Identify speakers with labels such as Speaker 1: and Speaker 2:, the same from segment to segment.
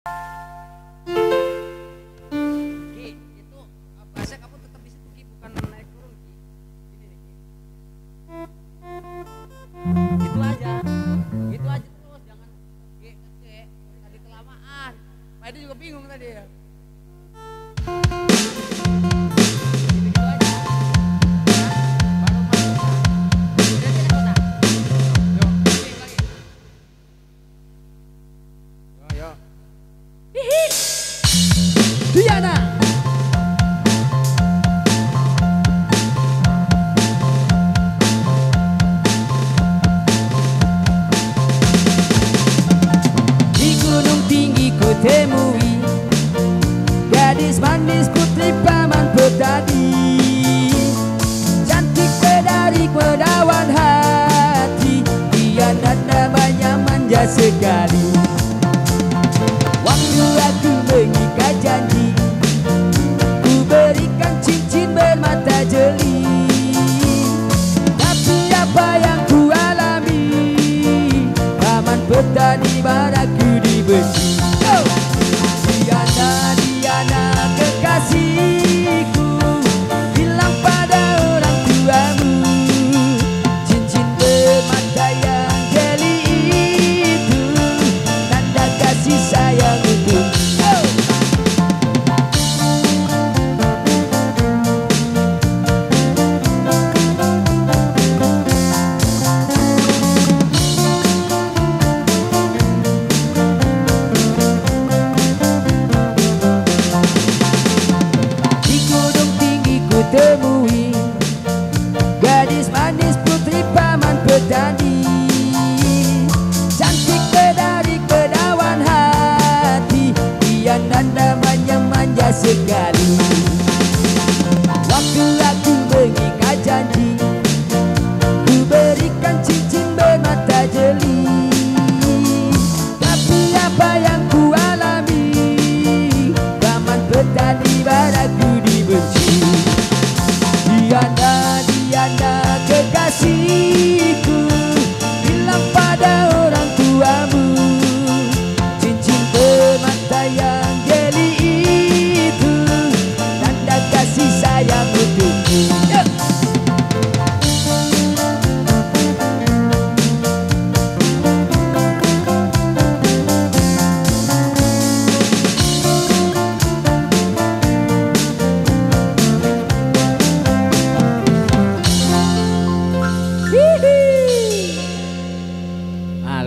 Speaker 1: Ki, itu bahasa kamu tetap di situ Ki, bukan naik turun Ki. Ini nih Ki. Gitu aja terus, jangan G ke C. Tadi kelamaan. Pak Edi juga bingung tadi ya. Gitu aja. Ya, baru masuk. Udah tidak kota. Yo, klik lagi. Yo. Hihi. Diana.
Speaker 2: Temui gadis manis putri paman petani, cantik menarik menawan hati, dia dan namanya manja sekali. Waktu aku mengikat janji, ku berikan cincin bermata jeli, tapi apa yang ku alami, paman petani maraku dibenci. Diana kekasihku, bilang pada orang tuamu, cincin bermata yang jeli itu tanda kasih sayang untukmu. Temui gadis manis putri paman petani, cantik menarik menawan hati, dia dan namanya manja sekali. Waktu aku mengikat janji, ku berikan cincin bermata jeli, tapi apa yang ku alami, paman petani maraku dibenci. Diana kekasihku, bilang pada orang tuamu, cincin bermata yang jeli itu tanda kasih sayang untukmu.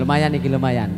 Speaker 1: Lumayan nih, lumayan.